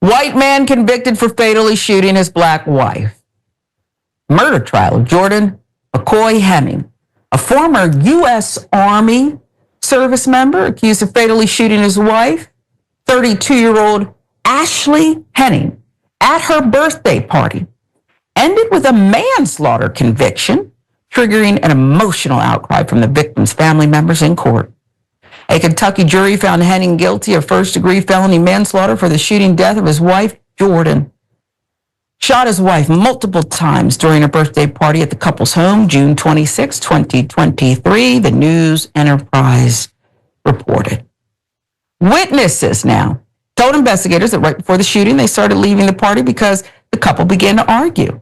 White man convicted for fatally shooting his black wife. Murder trial of Jordan McCoy Hemming, a former U.S. Army service member accused of fatally shooting his wife, 32-year-old Ashley Henning, at her birthday party, ended with a manslaughter conviction, triggering an emotional outcry from the victim's family members in court. A Kentucky jury found Henning guilty of first-degree felony manslaughter for the shooting death of his wife, Jordan. Shot his wife multiple times during a birthday party at the couple's home, June 26, 2023, the News Enterprise reported. Witnesses now told investigators that right before the shooting, they started leaving the party because the couple began to argue.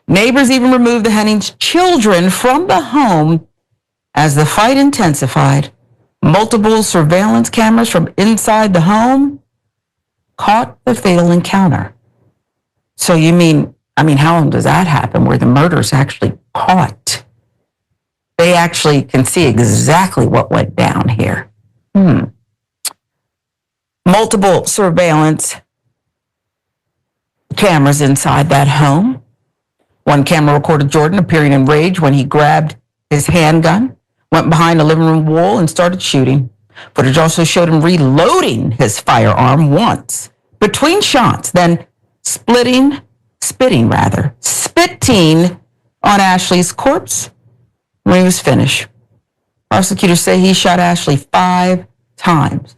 Neighbors even removed the Henning's children from the home as the fight intensified. Multiple surveillance cameras from inside the home caught the fatal encounter. So you mean, how long does that happen where the murder's actually caught? They actually can see exactly what went down here. Multiple surveillance cameras inside that home. One camera recorded Jordan appearing in rage when he grabbed his handgun, went behind the living room wall, and started shooting. Footage also showed him reloading his firearm once between shots, then spitting on Ashley's corpse when he was finished. Prosecutors say he shot Ashley 5 times.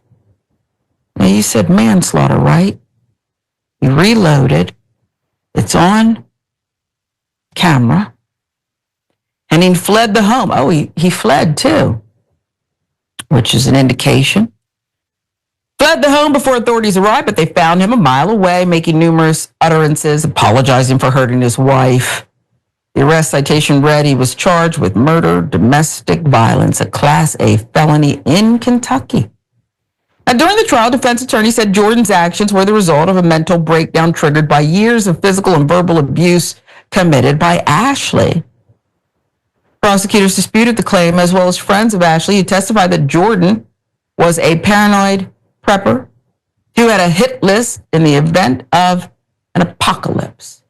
Now, you said manslaughter, right? He reloaded. It's on camera. And he fled the home. Oh, he fled too, which is an indication. Fled the home before authorities arrived, but they found him a mile away, making numerous utterances, apologizing for hurting his wife. The arrest citation read he was charged with murder, domestic violence, a Class A felony in Kentucky. Now, during the trial, defense attorney said Jordan's actions were the result of a mental breakdown triggered by years of physical and verbal abuse committed by Ashley. Prosecutors disputed the claim, as well as friends of Ashley who testified that Jordan was a paranoid prepper who had a hit list in the event of an apocalypse.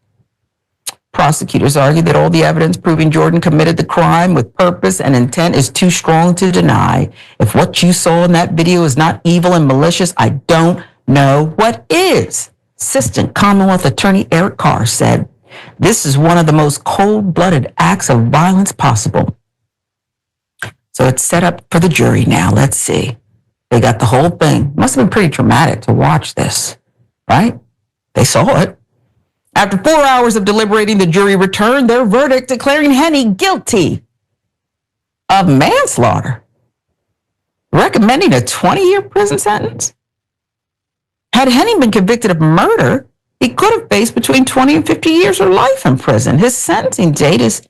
Prosecutors argued that all the evidence proving Jordan committed the crime with purpose and intent is too strong to deny. If what you saw in that video is not evil and malicious, I don't know what is. Assistant Commonwealth Attorney Eric Carr said, "This is one of the most cold-blooded acts of violence possible." So it's set up for the jury now. Let's see. They got the whole thing. Must have been pretty traumatic to watch this, right? They saw it. After 4 hours of deliberating, the jury returned their verdict declaring Henny guilty of manslaughter, recommending a 20-year prison sentence. Had Henny been convicted of murder, he could have faced between 20 and 50 years or life in prison. His sentencing date has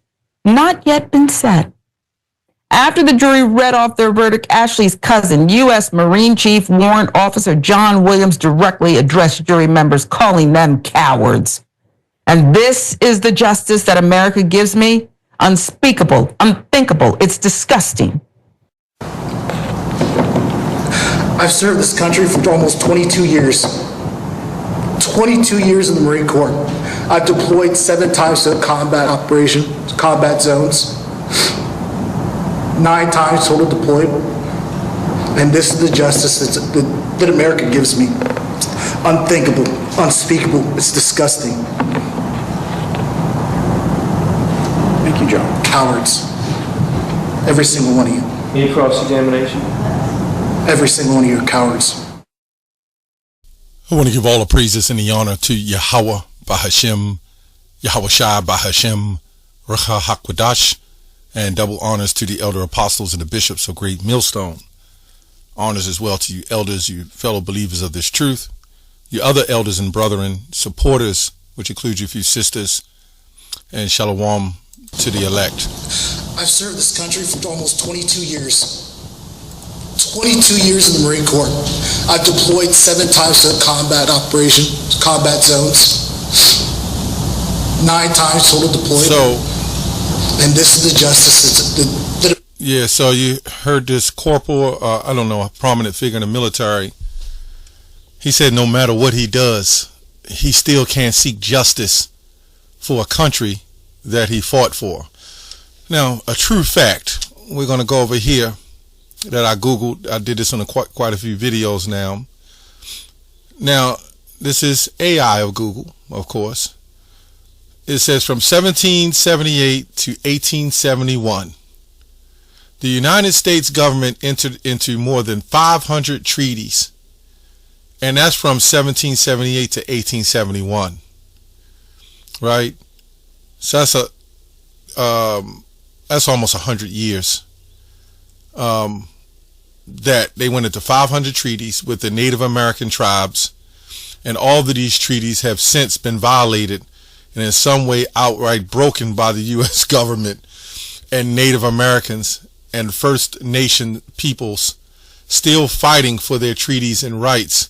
not yet been set. After the jury read off their verdict, Ashley's cousin, U.S. Marine Chief Warrant Officer John Williams, directly addressed jury members, calling them cowards. And this is the justice that America gives me? Unspeakable, unthinkable. It's disgusting. I've served this country for almost 22 years. 22 years in the Marine Corps. I've deployed 7 times to a combat operation, combat zones. 9 times total deployed. And this is the justice that America gives me. Unthinkable, unspeakable, it's disgusting. Thank you, John. Cowards. Every single one of you. Any cross-examination? Every single one of you are cowards. I want to give all the praises and the honor to Yahweh Bahashem, Yahweh Shai Bahashem, Recha HaKwadash, and double honors to the elder apostles and the bishops of Great Millstone. Honors as well to you elders, you fellow believers of this truth, you other elders and brethren, supporters, which includes your few sisters, and shalom to the elect. I've served this country for almost 22 years. 22 years in the Marine Corps. I've deployed 7 times to a combat operation, combat zones. 9 times total deployed. So, and this is the justice that yeah, so you heard this corporal, I don't know, a prominent figure in the military He said no matter what he does, he still can't seek justice for a country that he fought for. Now, a true fact, we're going to go over here that I Googled. I did this on quite a few videos now. Now, this is AI of Google, of course. It says from 1778 to 1871, the United States government entered into more than 500 treaties. And that's from 1778 to 1871. Right? So that's almost 100 years. That they went into 500 treaties with the Native American tribes, and all of these treaties have since been violated and in some way outright broken by the U.S. government and Native Americans and First Nation peoples still fighting for their treaties and rights.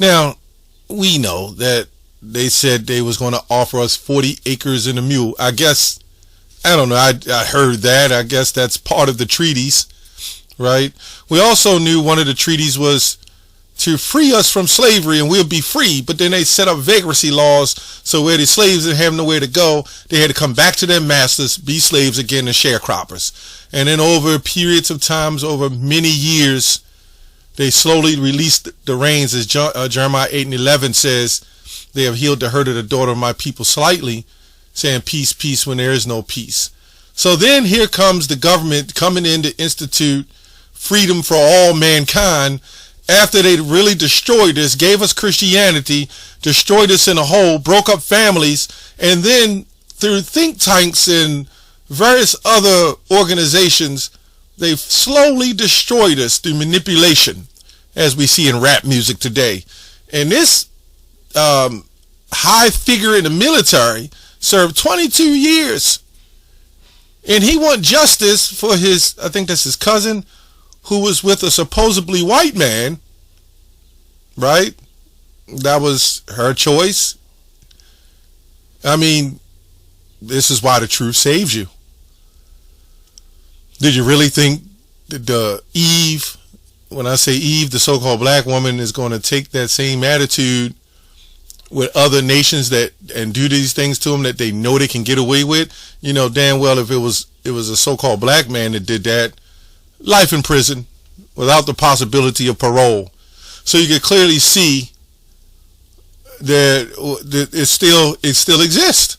Now, we know that they said they was going to offer us 40 acres and a mule. I guess, I don't know, I heard that. I guess that's part of the treaties, right? We also knew one of the treaties was to free us from slavery and we'll be free. But then they set up vagrancy laws, so where the slaves didn't have nowhere to go, they had to come back to their masters, be slaves again, and sharecroppers. And then over periods of times, over many years, they slowly released the reins, as Jeremiah 8:11 says, they have healed the hurt of the daughter of my people slightly, saying peace, peace when there is no peace. So then here comes the government coming in to institute freedom for all mankind after they really destroyed us, gave us Christianity, destroyed us in a hole, broke up families, and then through think tanks and various other organizations, they've slowly destroyed us through manipulation, as we see in rap music today. And this high figure in the military served 22 years. And he want justice for his, I think that's his cousin, who was with a supposedly white man, right? That was her choice. I mean, this is why the truth saves you. Did you really think that Eve, when I say Eve, the so-called black woman, is going to take that same attitude with other nations and do these things to them that they know they can get away with? You know damn well if it was a so-called black man that did that, life in prison without the possibility of parole. So you can clearly see that it still exists.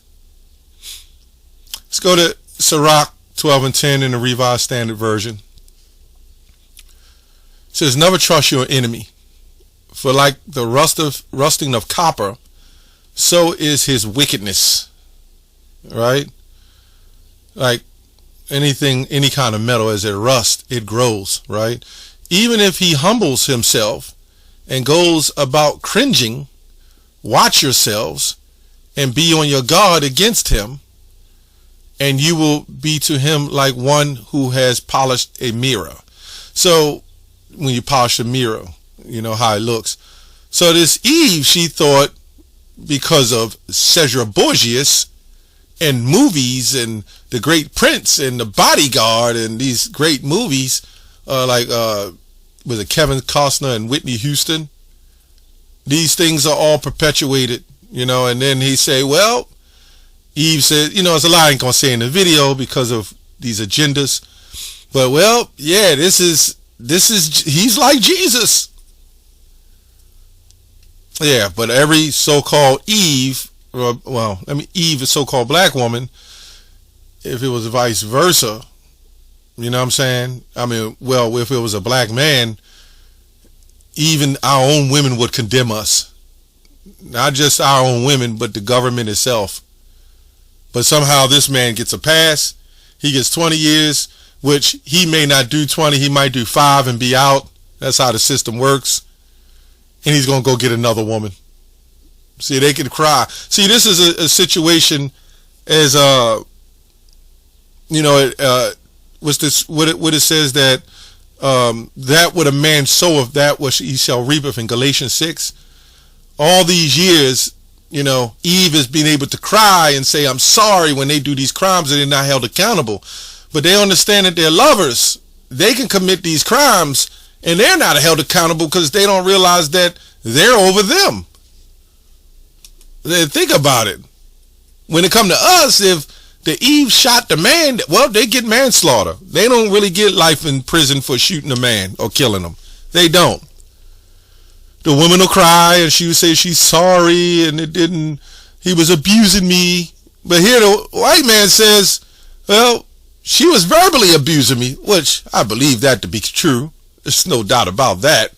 Let's go to Sirach 12 and 10 in the Revised Standard Version. It says, never trust your enemy, for like the rusting of copper, so is his wickedness. Right? Like anything, any kind of metal, as it rusts, it grows, right? Even if he humbles himself and goes about cringing, watch yourselves and be on your guard against him, and you will be to him like one who has polished a mirror. So when you polish a mirror, you know how it looks. So this Eve, she thought, because of Cesar Borgias and movies and The Great Prince and The Bodyguard and these great movies, was it Kevin Costner and Whitney Houston? These things are all perpetuated, you know. And then he say, well, Eve said, you know, it's a lot I ain't gonna say in the video because of these agendas, but well, yeah, this is he's like Jesus. Yeah, but every so-called Eve, Eve, a so-called black woman, if it was vice versa, you know what I'm saying? I mean, well, if it was a black man, even our own women would condemn us. Not just our own women, but the government itself. But somehow this man gets a pass. He gets 20 years, which he may not do 20. He might do 5 and be out. That's how the system works. And he's going to go get another woman. See, they can cry. See, this is a situation as, what it says that that what a man soweth, that what he shall reapeth in Galatians 6. All these years, you know, Eve is being able to cry and say, I'm sorry when they do these crimes and they're not held accountable. But they understand that they're lovers. They can commit these crimes and they're not held accountable because they don't realize that They're over them. Think about it. When it come to us, if the Eve shot the man, well, they get manslaughter. They don't really get life in prison for shooting a man or killing him. They don't. The woman will cry and she would say she's sorry and he was abusing me. But here the white man says, well, she was verbally abusing me, which I believe that to be true. There's no doubt about that.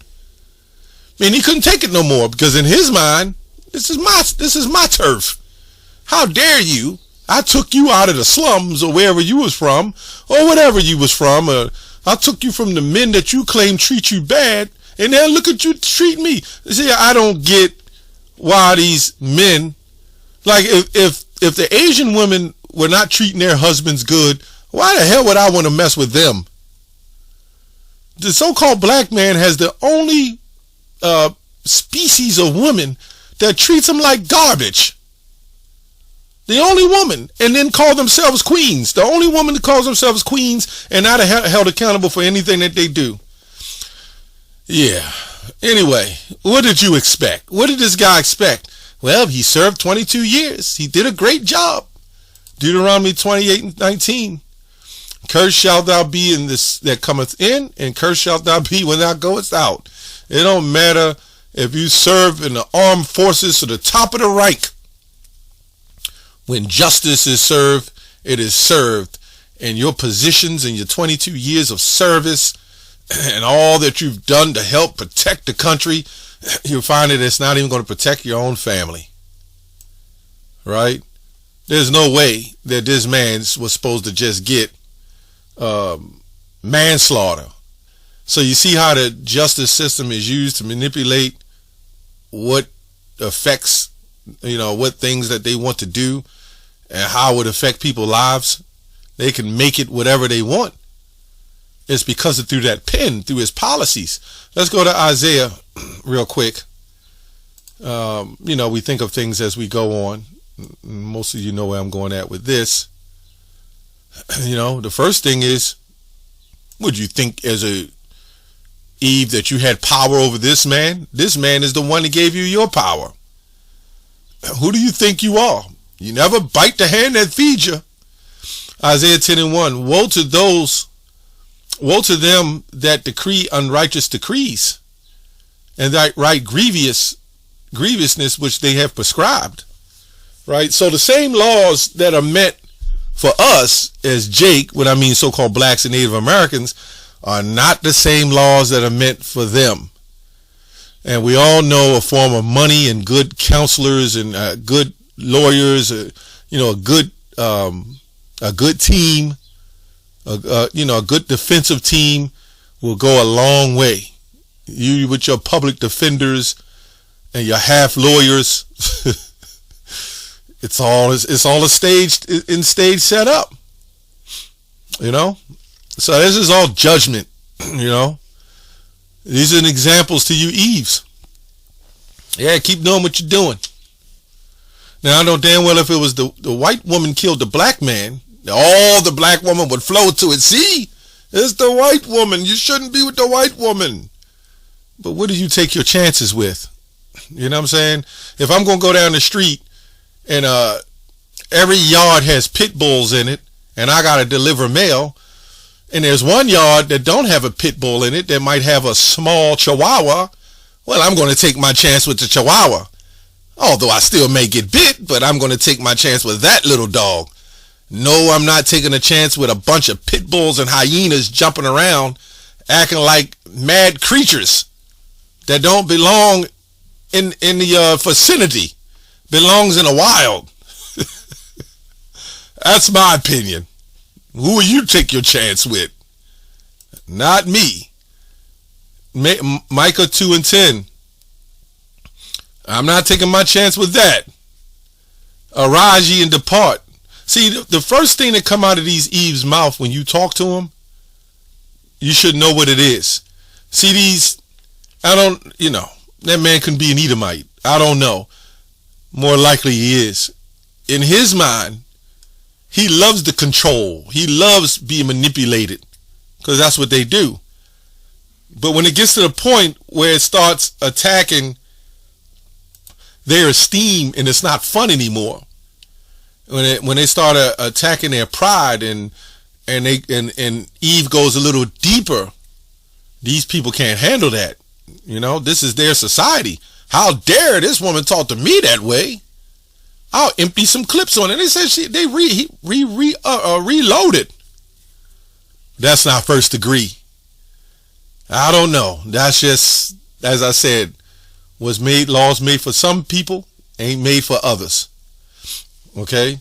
I mean, he couldn't take it no more because in his mind, this is my turf. How dare you? I took you out of the slums or wherever you was from or whatever you was from. I took you from the men that you claim treat you bad, and now look at you treat me. See, I don't get why these men, like if the Asian women were not treating their husbands good, why the hell would I want to mess with them? The so-called black man has the only species of woman that treats him like garbage. The only woman, and then call themselves queens. The only woman that calls themselves queens and not held accountable for anything that they do. Yeah. Anyway, what did you expect? What did this guy expect? Well, he served 22 years. He did a great job. Deuteronomy 28:19. Cursed shalt thou be in this that cometh in, and cursed shalt thou be when thou goest out. It don't matter if you serve in the armed forces to the top of the rank. When justice is served, it is served. And your positions and your 22 years of service and all that you've done to help protect the country, you'll find that it's not even going to protect your own family. Right? There's no way that this man was supposed to just get manslaughter. So you see how the justice system is used to manipulate what affects, what things that they want to do and how it would affect people's lives. They can make it whatever they want. It's because of through that pen, through his policies. Let's go to Isaiah real quick. We think of things as we go on. Most of you know where I'm going at with this. The first thing is, would you think as a Eve that you had power over this man? This man is the one that gave you your power. Who do you think you are? You never bite the hand that feeds you. Isaiah 10:1. Woe to them that decree unrighteous decrees, and that write grievousness which they have prescribed. Right? So the same laws that are meant for us as Jake, what I mean so-called blacks and Native Americans, are not the same laws that are meant for them. And we all know a form of money and good counselors and good lawyers, a good team, a good defensive team will go a long way. You with your public defenders and your half lawyers, it's all a stage set up. So this is all judgment. These are examples to you Eves. Yeah, keep doing what you're doing. Now I know damn well if it was the white woman killed the black man, all the black woman would flow to it. See, it's the white woman. You shouldn't be with the white woman. But what do you take your chances with? You know what I'm saying? If I'm going to go down the street and every yard has pit bulls in it and I got to deliver mail, and there's one yard that don't have a pit bull in it that might have a small chihuahua, well, I'm going to take my chance with the chihuahua. Although I still may get bit, but I'm going to take my chance with that little dog. No, I'm not taking a chance with a bunch of pit bulls and hyenas jumping around, acting like mad creatures that don't belong in the vicinity, belongs in the wild. That's my opinion. Who will you take your chance with? Not me. Micah 2:10. I'm not taking my chance with that. Arise ye and depart. See, the first thing that come out of these Eve's mouth when you talk to them, you should know what it is. See, that man can be an Edomite. I don't know. More likely he is. In his mind, he loves the control. He loves being manipulated because that's what they do. But when it gets to the point where it starts attacking their esteem, and it's not fun anymore. When they start attacking their pride, and Eve goes a little deeper, these people can't handle that. This is their society. How dare this woman talk to me that way? I'll empty some clips on it. They said they reloaded. That's not first degree. I don't know. That's just, as I said, laws made for some people, ain't made for others. Okay.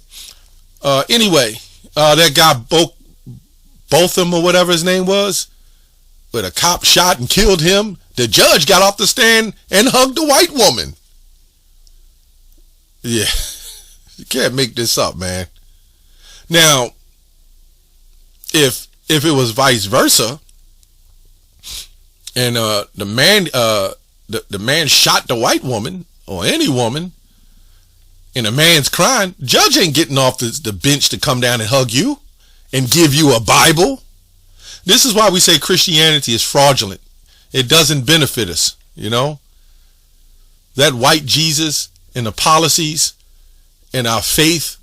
Anyway, that guy Botham or whatever his name was, but a cop shot and killed him. The judge got off the stand and hugged the white woman. Yeah. You can't make this up, man. Now, if it was vice versa, and the man shot the white woman or any woman, and a man's crying, judge ain't getting off the bench to come down and hug you and give you a Bible. This is why we say Christianity is fraudulent. It doesn't benefit us, That white Jesus and the policies and our faith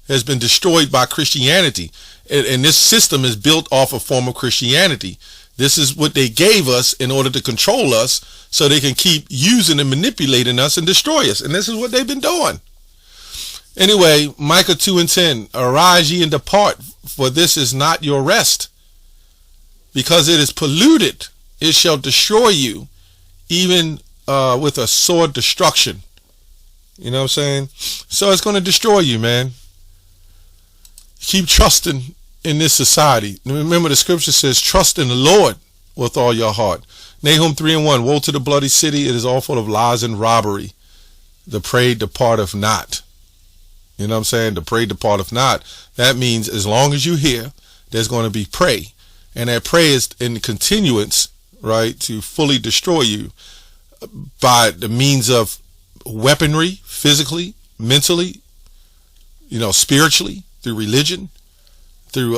has been destroyed by Christianity. And this system is built off a form of Christianity. This is what they gave us in order to control us so they can keep using and manipulating us and destroy us. And this is what they've been doing. Anyway, Micah 2:10, arise ye and depart, for this is not your rest. Because it is polluted, it shall destroy you, even with a sword destruction. You know what I'm saying? So it's going to destroy you, man. Keep trusting in this society. Remember, the scripture says, trust in the Lord with all your heart. Nahum 3:1, woe to the bloody city, it is all full of lies and robbery. The prey departeth not. You know what I'm saying? The prey departeth not. That means as long as you hear, there's going to be prey. And that prey is in continuance, right, to fully destroy you by the means of weaponry, physically, mentally, spiritually, through religion, through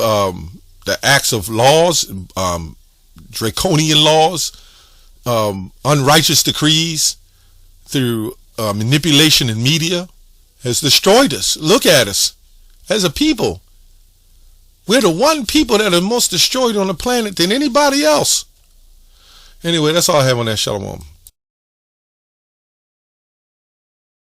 the acts of laws, draconian laws, unrighteous decrees, through manipulation in media, has destroyed us. Look at us as a people. We're the one people that are most destroyed on the planet than anybody else. Anyway, that's all I have on that. Shalom.